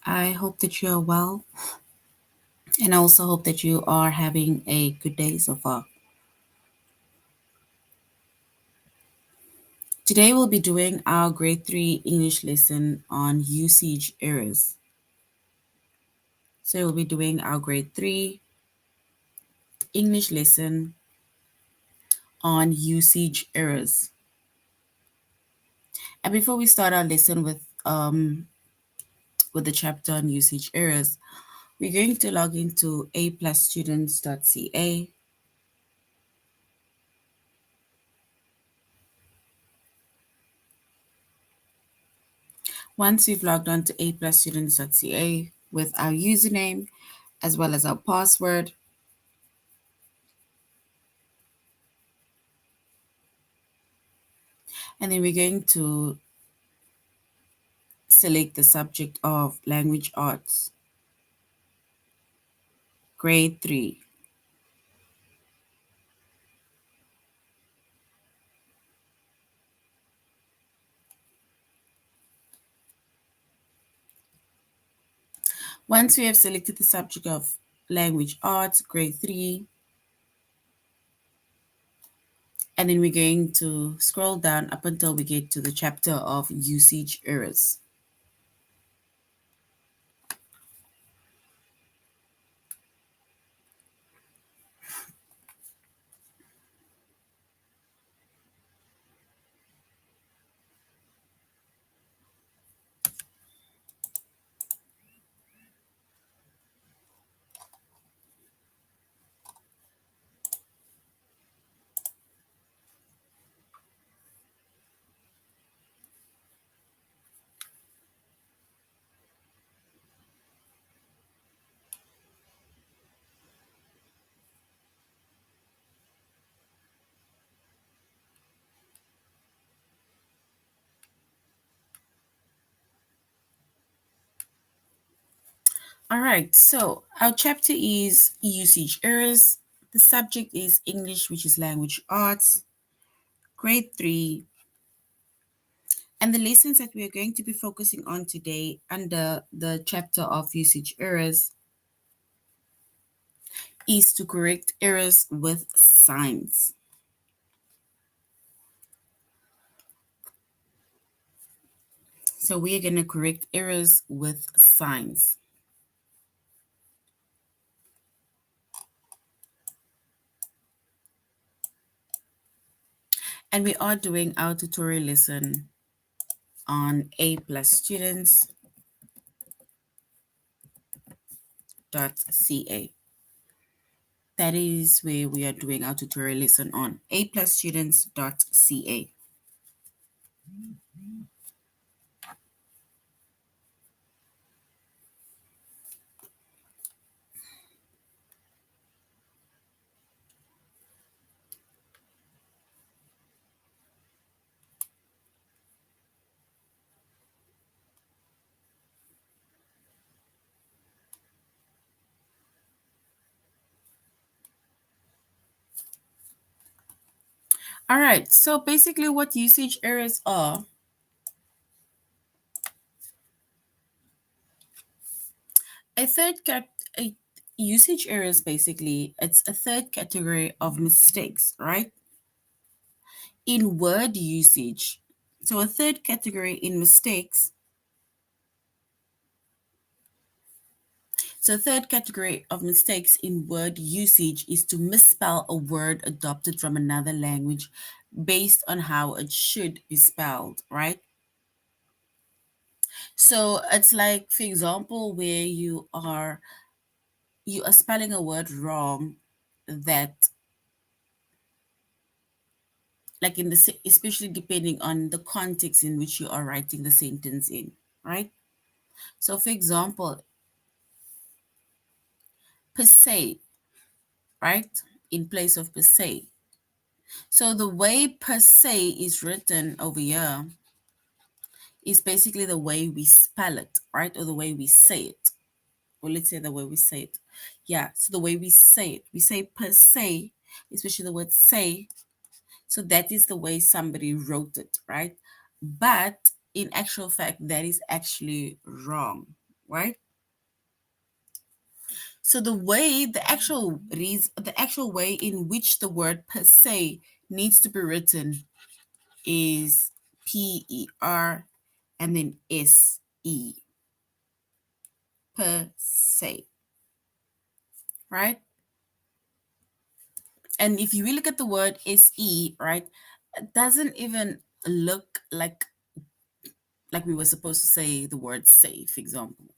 I hope that you are well, and I also hope that you are having a good day so far. Today, we'll be doing our grade 3 English lesson on usage errors. So, we'll be doing our grade 3 English lesson on usage errors. And before we start our lesson with the chapter on usage errors, we're going to log into aplusstudents.ca. Once we've logged on to aplusstudents.ca with our username as well as our password, and then we're going to select the subject of language arts, grade 3. Once we have selected the subject of language arts, grade 3, and then we're going to scroll down up until we get to the chapter of usage errors. All right, so our chapter is usage errors. The subject is English, which is language arts, grade 3. And the lessons that we are going to be focusing on today under the chapter of usage errors is to correct errors with signs. So we are going to correct errors with signs. And we are doing our tutorial lesson on aplusstudents.ca. That is where we are doing our tutorial lesson on aplusstudents.ca. All right, so basically what usage errors are, a usage errors basically, it's a third category of mistakes, right? In word usage. So a third category in mistakes. So third category of mistakes in word usage is to misspell a word adopted from another language based on how it should be spelled, right? So it's like, for example, where you are spelling a word wrong that, like, especially depending on the context in which you are writing the sentence in, right? So for example, per se, right, in place of per se. So the way per se is written over here is basically the way we spell it, right? Or the way we say it. Or let's say the way we say it. Yeah, so the way we say it. We say per se, especially the word say. So that is the way somebody wrote it, right? But in actual fact, that is actually wrong. right? So the actual way in which the word per se needs to be written is PER and then SE, per se, right? And if you look at the word SE, right, it doesn't even look like we were supposed to say the word say, for example.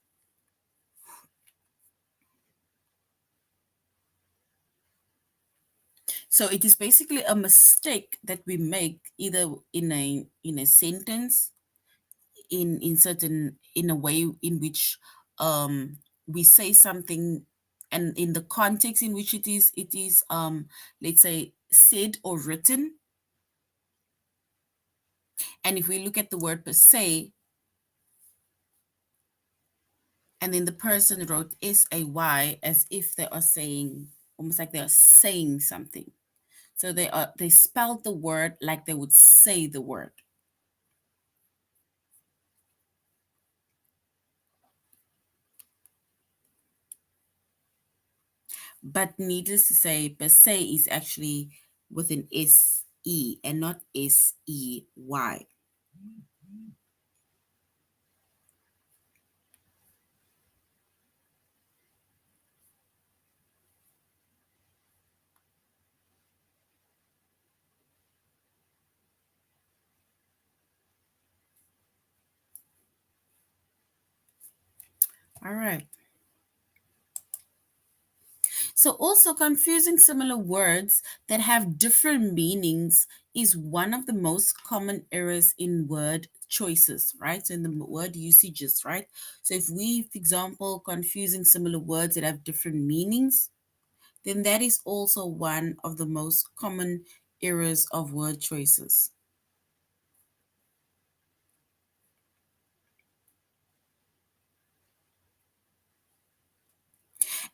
So it is basically a mistake that we make either in a sentence, in a way in which we say something, and in the context in which it is let's say said or written. And if we look at the word per se, and then the person wrote SAY as if they are saying, almost like they are saying something. So they spelled the word like they would say the word. But needless to say, per se is actually with an SE and not SEY. All right. So, also confusing similar words that have different meanings is one of the most common errors in word choices, right? So, in the word usages, right? So, if we, for example, confusing similar words that have different meanings, then that is also one of the most common errors of word choices.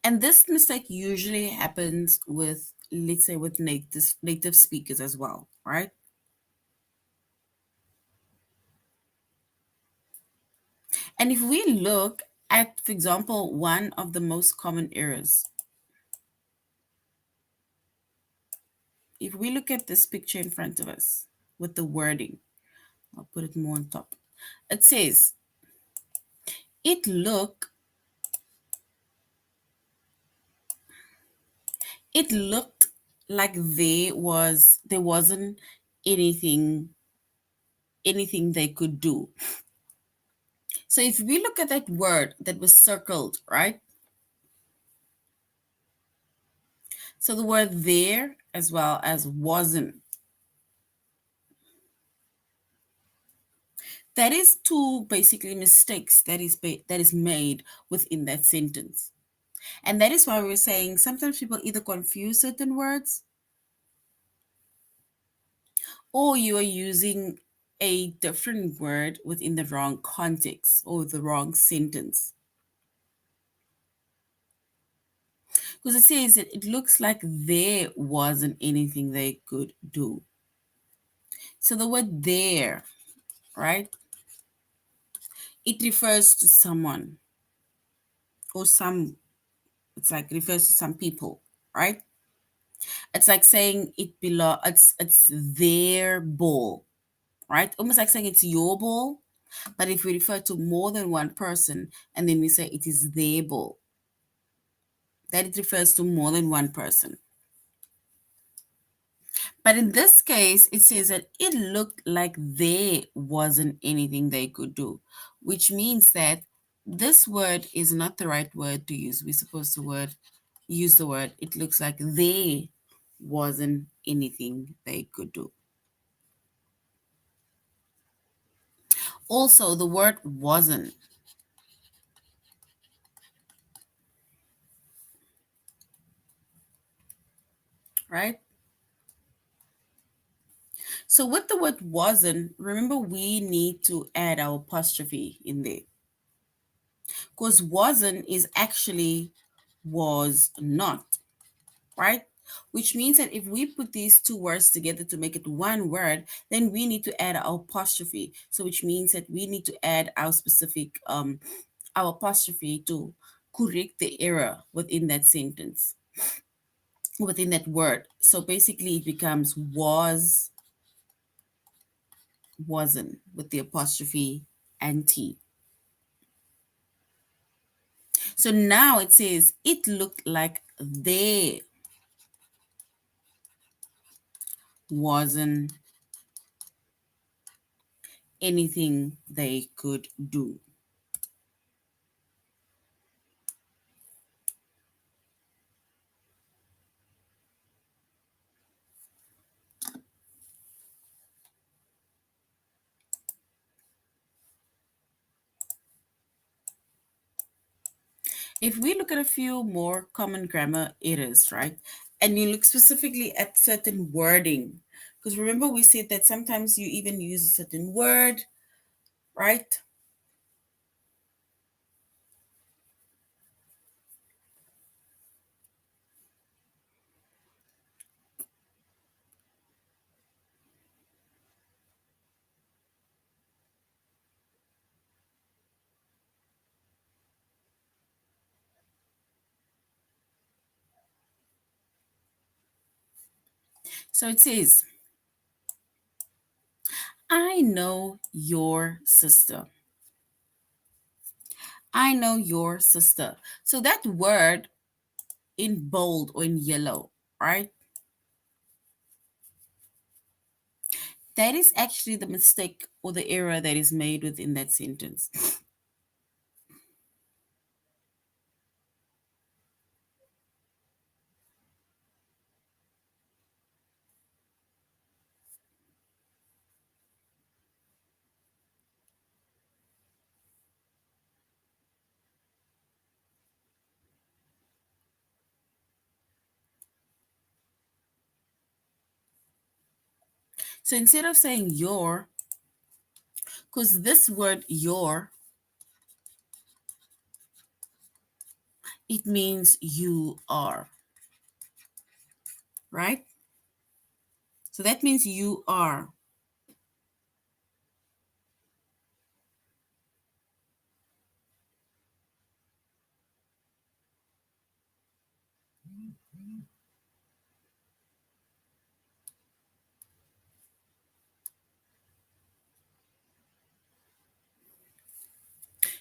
And this mistake usually happens with, let's say, with native speakers as well, right? And if we look at, for example, one of the most common errors, if we look at this picture in front of us with the wording, I'll put it more on top. It says, it look it looked like there wasn't anything they could do. So if we look at that word that was circled, right? So the word there as well as wasn't. That is two basically mistakes that is made within that sentence. And that is why we're saying sometimes people either confuse certain words, or you are using a different word within the wrong context or the wrong sentence. Because it says that it looks like there wasn't anything they could do. So the word there, right? It refers to someone or some, it's like refers to some people, right? It's like saying it's their ball, right? Almost like saying it's your ball, but if we refer to more than one person and then we say it is their ball, that it refers to more than one person. But in this case, it says that it looked like there wasn't anything they could do, which means that this word is not the right word to use. We're supposed to use the word, it looks like there wasn't anything they could do. Also, the word wasn't, right? So with the word wasn't, remember we need to add our apostrophe in there. Because wasn't is actually was not, right? Which means that if we put these two words together to make it one word, then we need to add our apostrophe. So which means that we need to add our specific our apostrophe to correct the error within that sentence, within that word. So basically it becomes was, wasn't, with the apostrophe and T. So now it says it looked like there wasn't anything they could do. If we look at a few more common grammar errors, right, and you look specifically at certain wording, because remember we said that sometimes you even use a certain word, right? So it says, I know your sister. I know your sister. So that word in bold or in yellow, right? That is actually the mistake or the error that is made within that sentence. So instead of saying your, because this word your, it means you are, right? So that means you are.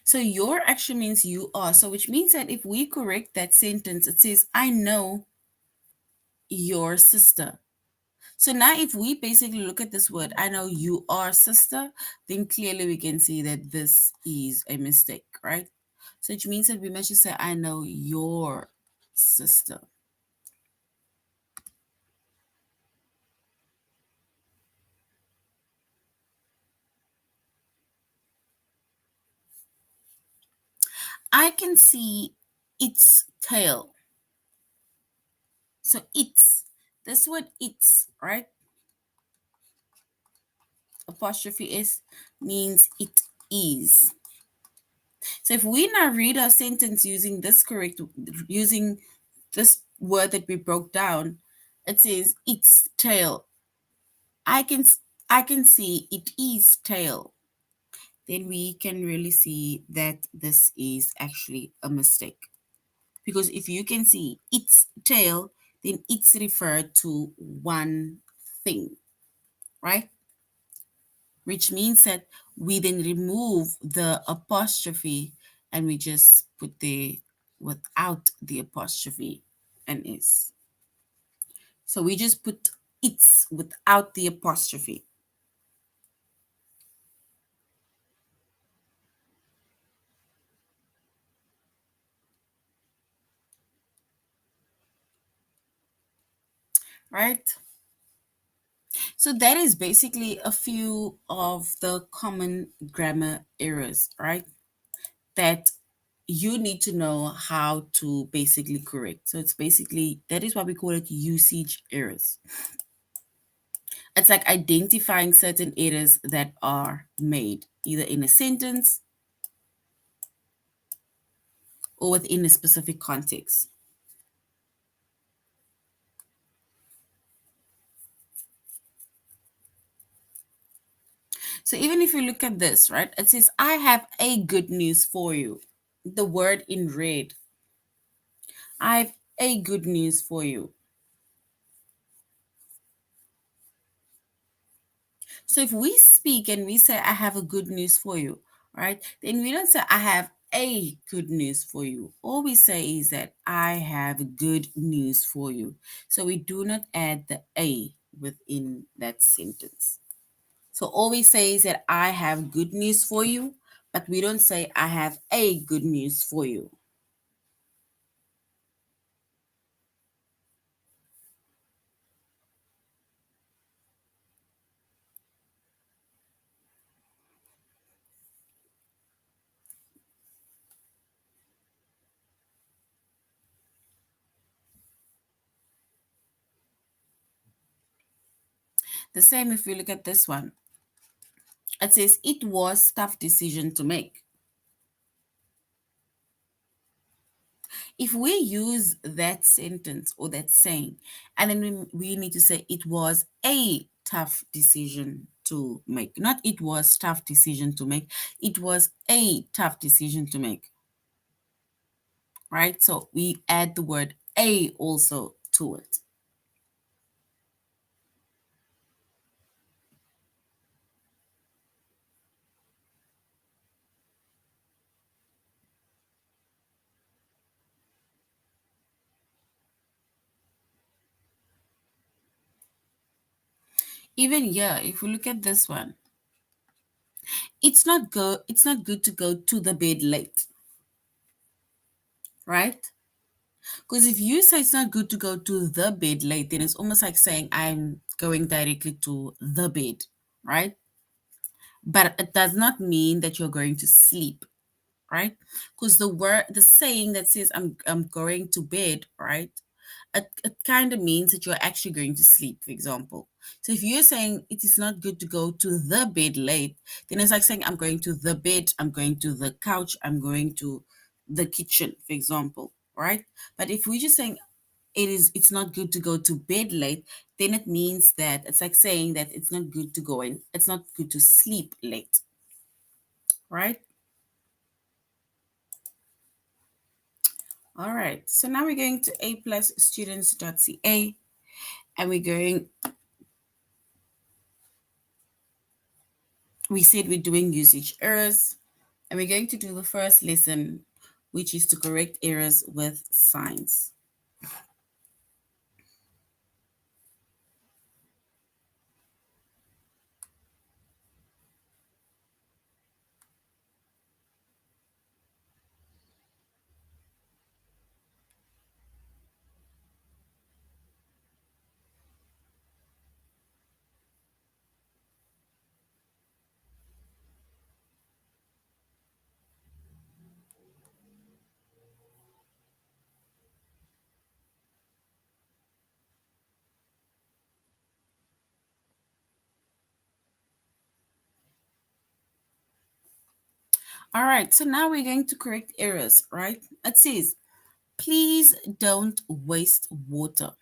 So your actually means you are. So which means that if we correct that sentence, it says, I know your sister. So now if we basically look at this word, I know you are sister, then clearly we can see that this is a mistake, right? So which means that we must just say, I know your sister. I can see its tail. So it's, this word it's, right? Apostrophe S means it is. So if we now read our sentence using this correct, using this word that we broke down, it says its tail. I can I can see it is tail. Then we can really see that this is actually a mistake. Because if you can see its tail, then it's referred to one thing, right? Which means that we then remove the apostrophe and we just put the without the apostrophe and is. So we just put it's without the apostrophe, right? So that is basically a few of the common grammar errors, right? That you need to know how to basically correct. So it's basically, that is why we call it usage errors. It's like identifying certain errors that are made either in a sentence or within a specific context. So even if you look at this, right, it says, I have a good news for you. the word in red. I have a good news for you. So if we speak and we say, I have a good news for you, right? Then we don't say, I have a good news for you. All we say is that I have good news for you. So we do not add the a within that sentence. So all we say is that I have good news for you, but we don't say I have a good news for you. The same if we look at this one. It says it was tough decision to make. If we use that sentence or that saying, and then we need to say it was a tough decision to make, not it was tough decision to make, it was a tough decision to make, right? So we add the word a also to it. Even here, if we look at this one, it's not good to go to the bed late, right? Because if you say it's not good to go to the bed late, then it's almost like saying I'm going directly to the bed, right? But it does not mean that you're going to sleep, right? Because the saying that says I'm going to bed, right? It kind of means that you're actually going to sleep, for example. So if you're saying it is not good to go to the bed late, then it's like saying I'm going to the bed, I'm going to the couch, I'm going to the kitchen, for example, right? But if we're just saying it's not good to go to bed late, then it means that it's like saying that it's not good to go and it's not good to sleep late, right? All right, so now we're going to aplusstudents.ca and we said we're doing usage errors, and we're going to do the first lesson, which is to correct errors with signs. All right, so now we're going to correct errors, right? It says, please don't waste water.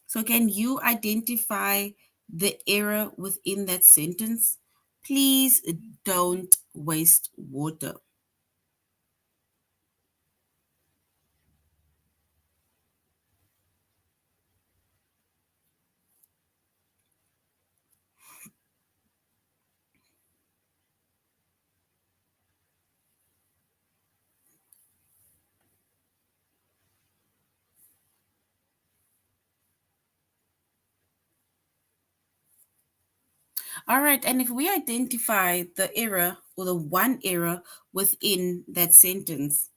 So can you identify the error within that sentence? Please don't waste water. All right, and if we identify the error or the one error within that sentence,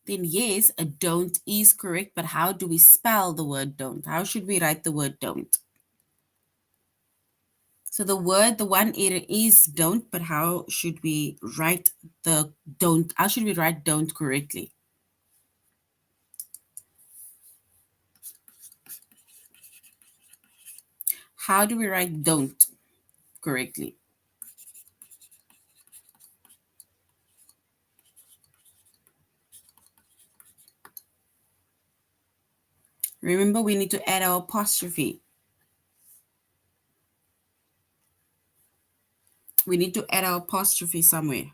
then yes, a don't is correct, but how do we spell the word don't? How should we write the word don't? So the one error is don't, but how should we write the don't? How should we write don't correctly? How do we write don't correctly? Remember, we need to add our apostrophe. we need to add our apostrophe somewhere.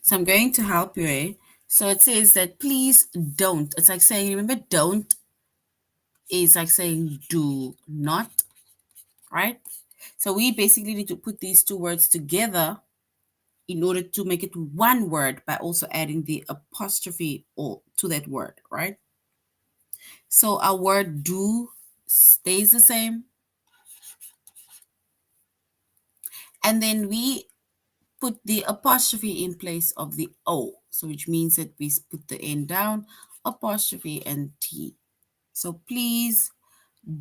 So I'm going to help you. So it says that please don't. It's like saying, remember, don't is like saying do not, right? So we basically need to put these two words together in order to make it one word by also adding the apostrophe or to that word, right? So our word do stays the same. And then we put the apostrophe in place of the O. So which means that we put the N down, apostrophe and T. So please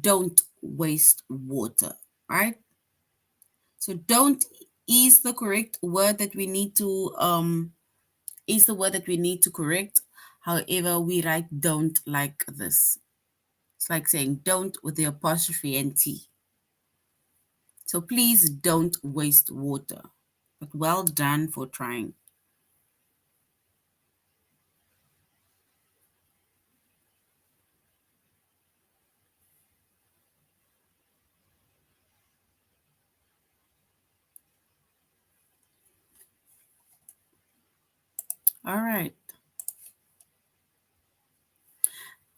don't waste water, right? So don't is the correct word that we need to is the word that we need to correct. However, we write don't like this. It's like saying don't with the apostrophe and T. So please don't waste water. But well done for trying. All right.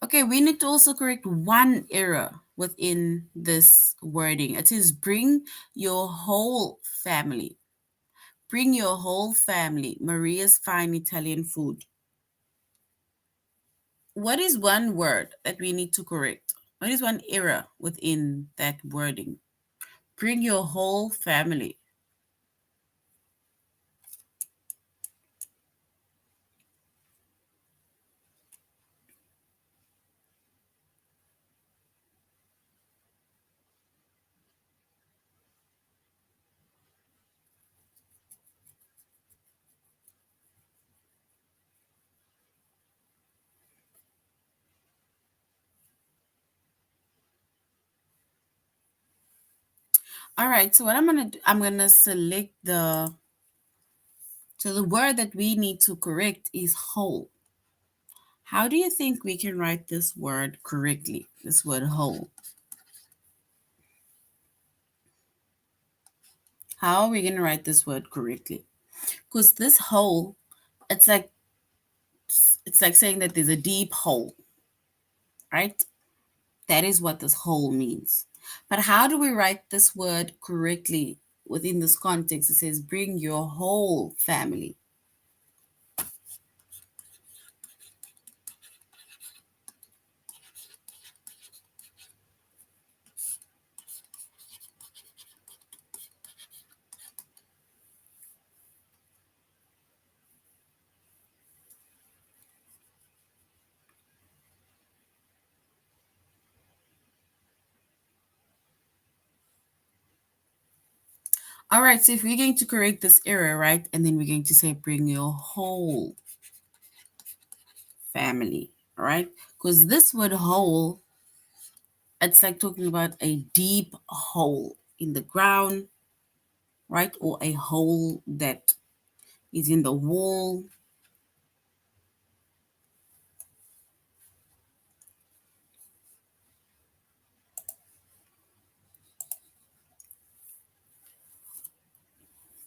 Okay, we need to also correct one error within this wording. It says bring your whole family. Bring your whole family. Maria's fine Italian food. What is one word that we need to correct? What is one error within that wording? Bring your whole family. All right, so what I'm gonna do, I'm gonna select the word that we need to correct is whole. How do you think we can write this word correctly? This word whole. How are we gonna write this word correctly? Because this hole, it's like it's like saying that there's a deep hole, right? That is what this hole means. But how do we write this word correctly within this context? It says bring your whole family. All right, so if we're going to correct this error, right, and then we're going to say bring your whole family, all right? Because this word whole, it's like talking about a deep hole in the ground, right? Or a hole that is in the wall.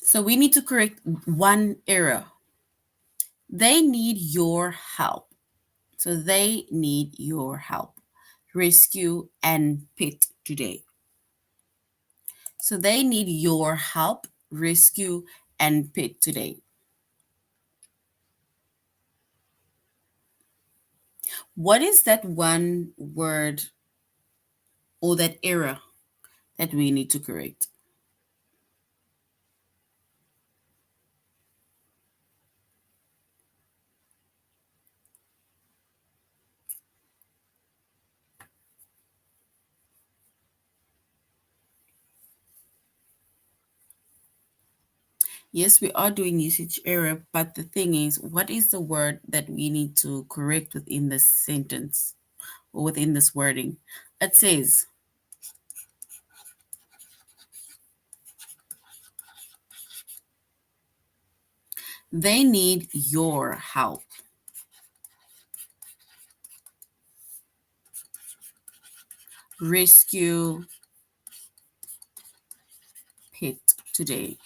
So we need to correct one error. They need your help. So they need your help. Rescue and pit today. So they need your help, rescue, and pit today. What is that one word or that error that we need to correct? Yes, we are doing usage error, but the thing is, what is the word that we need to correct within this sentence or within this wording? It says, They need your help. Rescue pet today.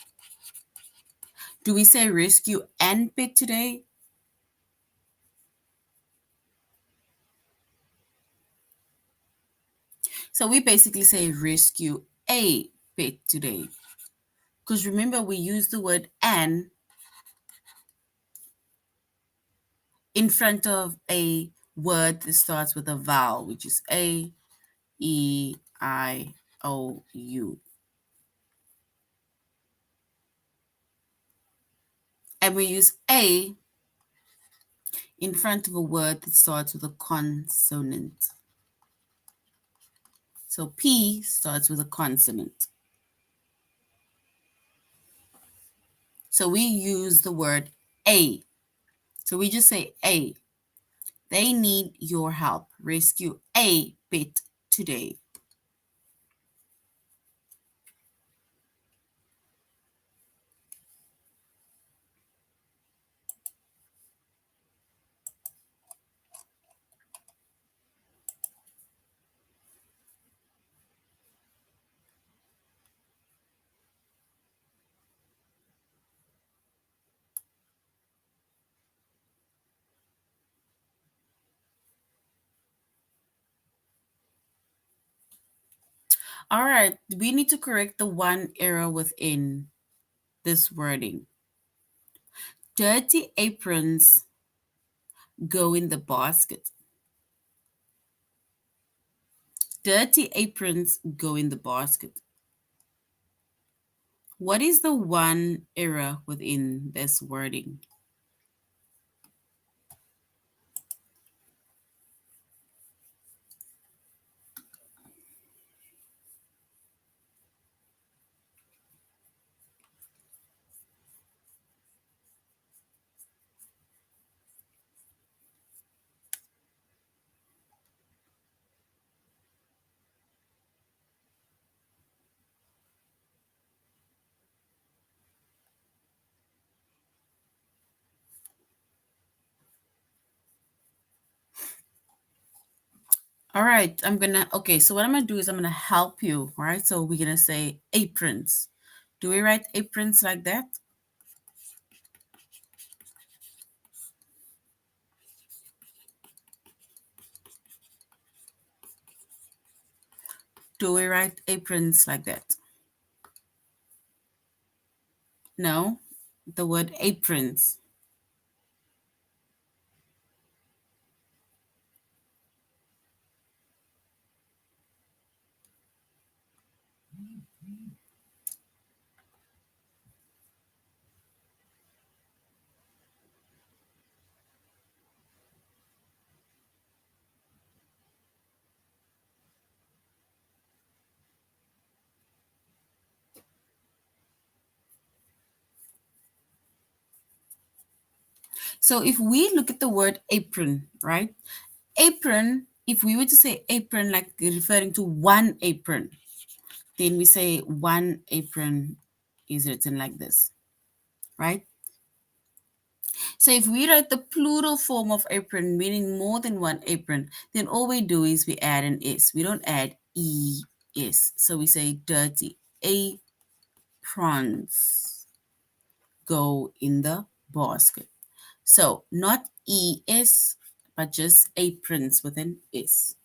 Do we say rescue and pet today? So we basically say rescue a pet today. Because remember, we use the word "an" in front of a word that starts with a vowel, which is A, E, I, O, U. And we use A in front of a word that starts with a consonant. So P starts with a consonant. So we use the word a. So we just say a. They need your help. Rescue a pet today. All right, we need to correct the one error within this wording. Dirty aprons go in the basket. Dirty aprons go in the basket. What is the one error within this wording? All right, okay, so what I'm gonna do is I'm gonna help you, all right? So we're gonna say aprons. Do we write aprons like that? Do we write aprons like that? No, the word aprons. So if we look at the word apron, right? Apron, if we were to say apron like referring to one apron, then we say one apron is written like this, right? So if we write the plural form of apron, meaning more than one apron, then all we do is we add an S. We don't add ES. So we say dirty aprons go in the basket. So not ES, but just aprons with an S.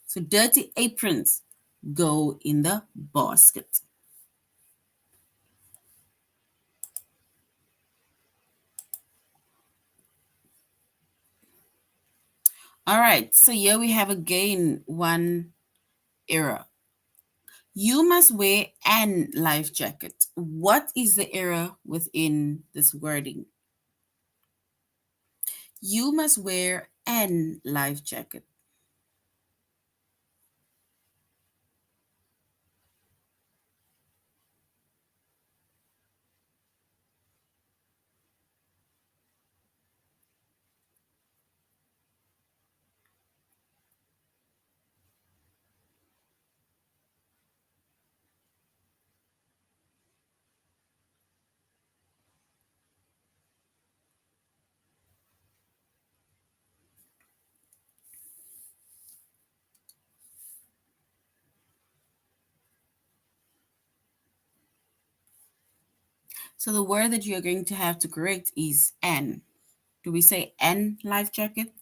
So dirty aprons go in the basket. All right, so here we have again one error. You must wear an life jacket. What is the error within this wording? You must wear an life jacket. So the word that you're going to have to correct is N. Do we say N life jacket?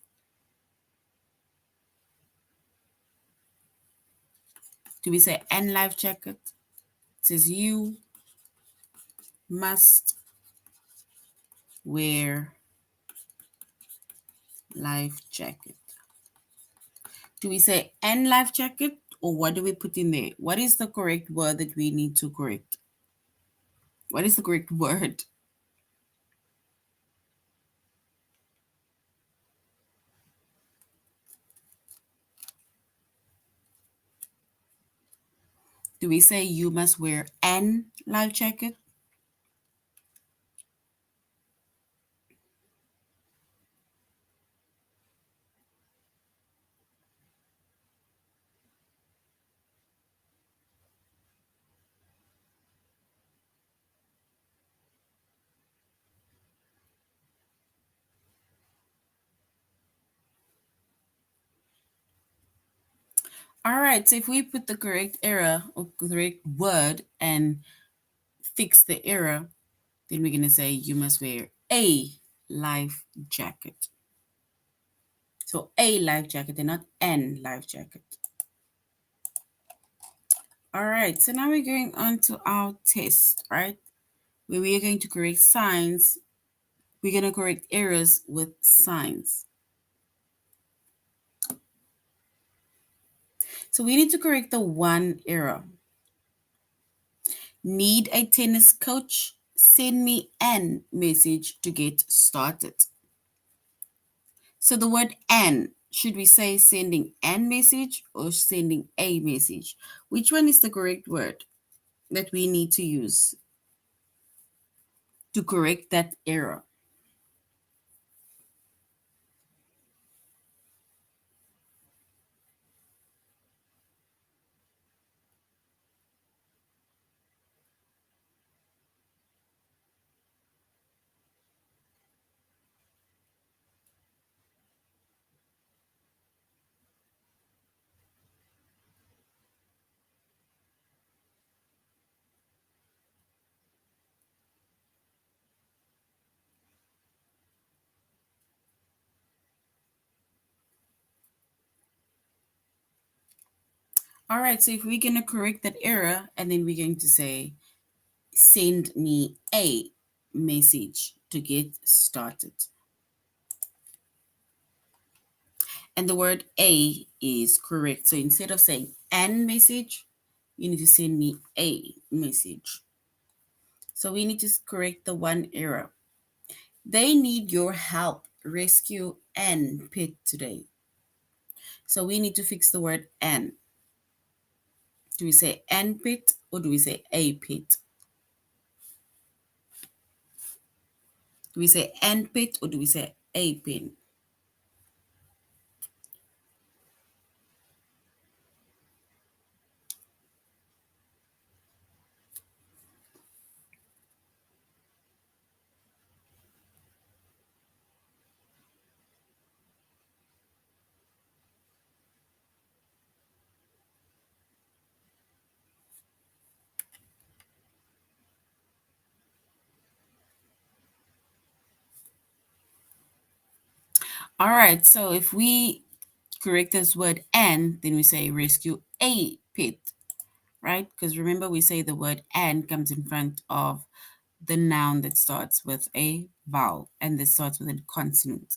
Do we say N life jacket? It says you must wear life jacket. Do we say N life jacket or what do we put in there? What is the correct word that we need to correct? What is the correct word? Do we say you must wear an life jacket? All right, so if we put the correct error or correct word and fix the error, then we're going to say you must wear a life jacket. So a life jacket and not an life jacket. All right, so now we're going on to our test, right? Where we are going to correct signs. We're going to correct errors with signs. So we need to correct the one error. Need a tennis coach? Send me an message to get started. So the word an, should we say sending an message or sending a message? Which one is the correct word that we need to use to correct that error? All right, so if we're going to correct that error, and then we're going to say, send me a message to get started. And the word a is correct. So instead of saying an message, you need to send me a message. So we need to correct the one error. They need your help. Rescue an pet today. So we need to fix the word an. Do we say an pet or do we say a pet? Do we say an pet or do we say a pen? All right, so if we correct this word an, then we say rescue a pet, right? Because remember, we say the word an comes in front of the noun that starts with a vowel and that starts with a consonant.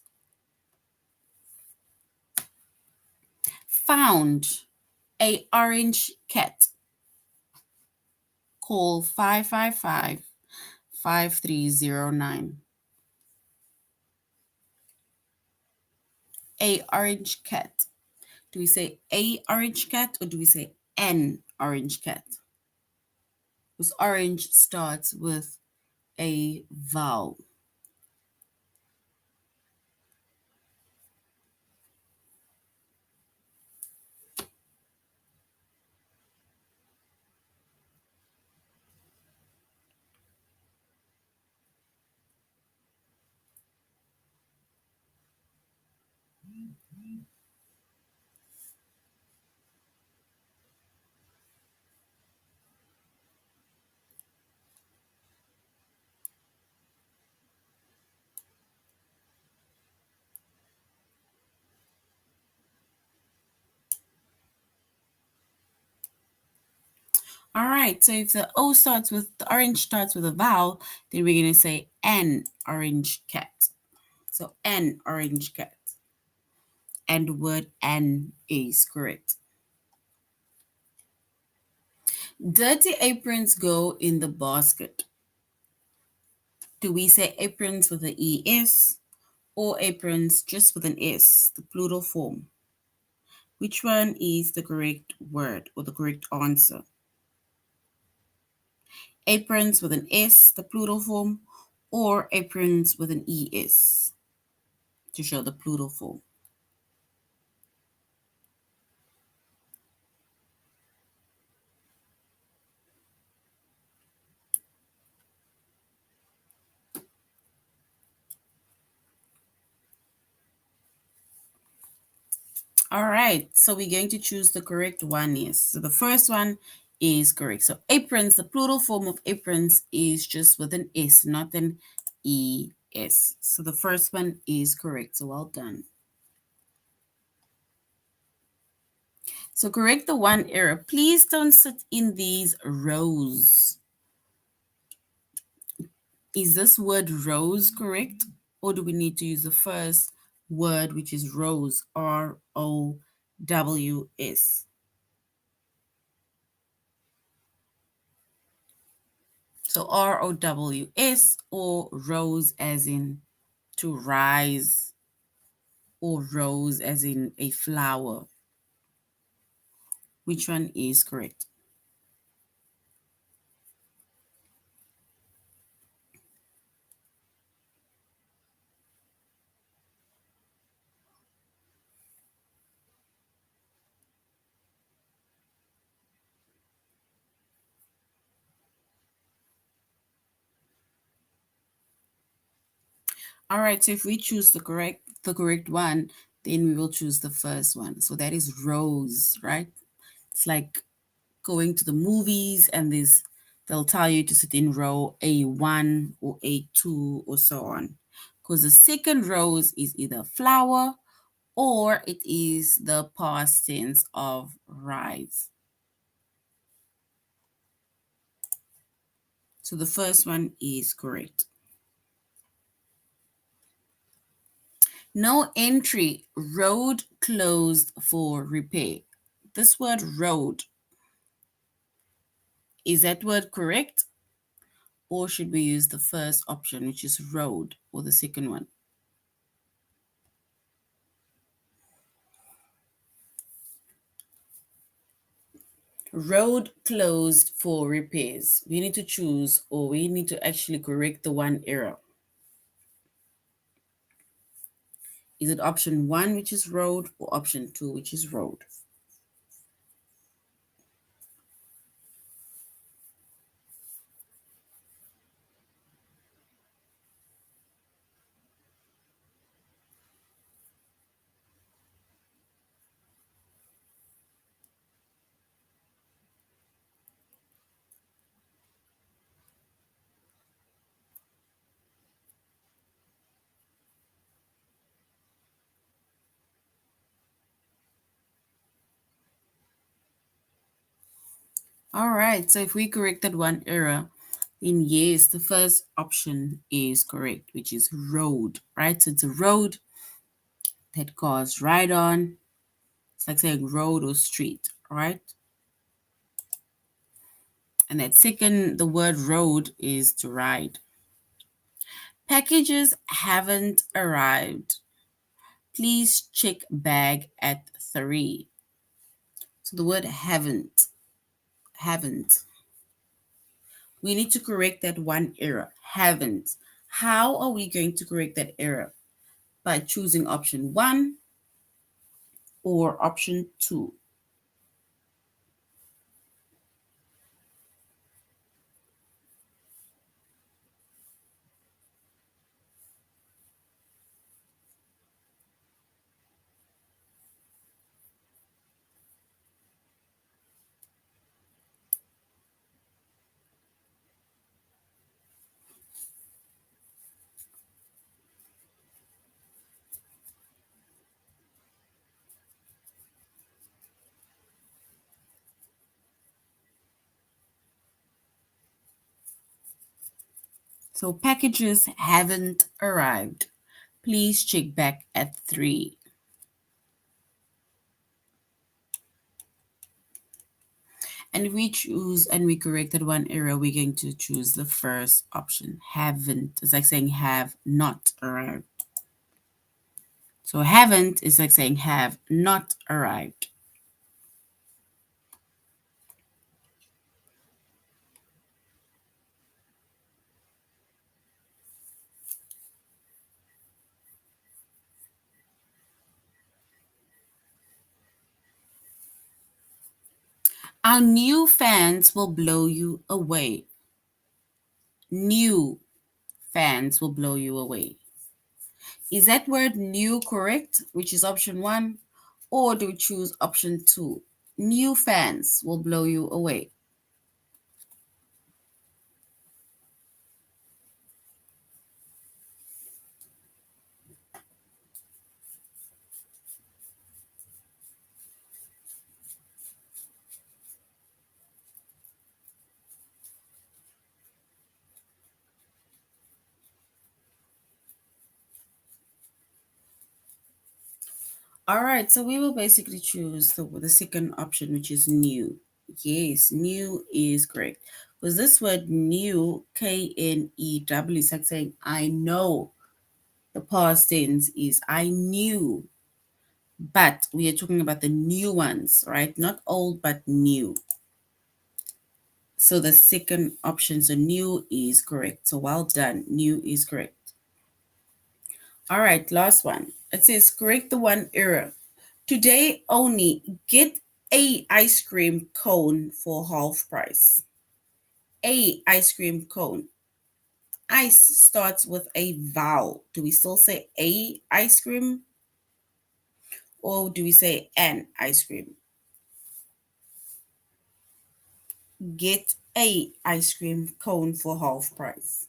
Found a orange cat. Call 555-5309. A orange cat. Do we say a orange cat or do we say an orange cat? Because orange starts with a vowel. All right, so if the orange starts with a vowel, then we're going to say an orange cat. So an orange cat. And the word an is correct. Dirty aprons go in the basket. Do we say aprons with an ES or aprons just with an S, the plural form? Which one is the correct word or the correct answer? Aprons with an S, the plural form, or aprons with an ES to show the plural form? All right, so we're going to choose the correct one. Yes, so the first one is correct. So aprons, the plural form of aprons is just with an S, not an ES. So the first one is correct. So well done. So correct the one error. Please don't sit in these rows. Is this word rose correct? Or do we need to use the first word, which is rose, ROWS? So ROWS or rose as in to rise or rose as in a flower. Which one is correct? All right, so if we choose the correct one, then we will choose the first one. So that is rose, right? It's like going to the movies and they'll tell you to sit in row A1 or A2 or so on. Because the second rose is either flower or it is the past tense of rise. So the first one is correct. No entry, road closed for repair. This word road, is that word correct? Or should we use the first option, which is road, or the second one? Road closed for repairs. We need to choose, or we need to actually correct the one error. Is it option 1, which is road, or option 2, which is road? All right, so if we corrected one error, then yes, the first option is correct, which is road, right? So it's a road that cars ride on. It's like saying road or street, right? And that second, the word road is to ride. Packages haven't arrived. Please check bag at 3. So the word haven't. We need to correct that one error, haven't. How are we going to correct that error? By choosing option 1 or option 2. So packages haven't arrived. Please check back at 3. And if we choose and we corrected one error, we're going to choose the first option. Haven't. It's like saying have not arrived. So haven't is like saying have not arrived. Our new fans will blow you away. New fans will blow you away. Is that word new correct, which is option 1, or do we choose option 2? New fans will blow you away. All right, so we will basically choose the second option, which is new. Yes, new is correct. Because this word new, K-N-E-W, is like saying I know. The past tense is I knew. But we are talking about the new ones, right? Not old, but new. So the second option, so new is correct. So well done. New is correct. All right, last one. It says correct the one error. Today only get a ice cream cone for half price. A ice cream cone. Ice starts with a vowel. Do we still say a ice cream or do we say an ice cream? Get a ice cream cone for half price.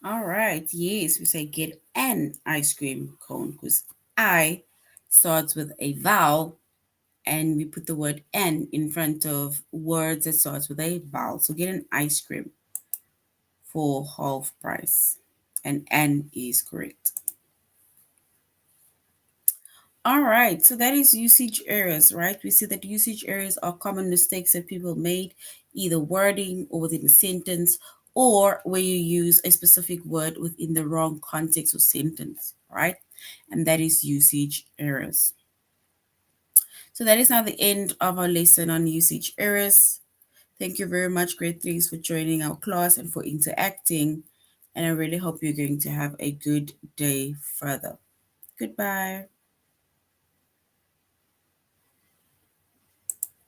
All right, yes, we say get an ice cream cone because I starts with a vowel and we put the word an in front of words that starts with a vowel. So get an ice cream for half price. And an is correct. All right, so that is usage errors, right? We see that usage errors are common mistakes that people made, either wording or within a sentence, or where you use a specific word within the wrong context or sentence, right? And that is usage errors. So that is now the end of our lesson on usage errors. Thank you very much, grade threes, for joining our class and for interacting. And I really hope you're going to have a good day further. Goodbye.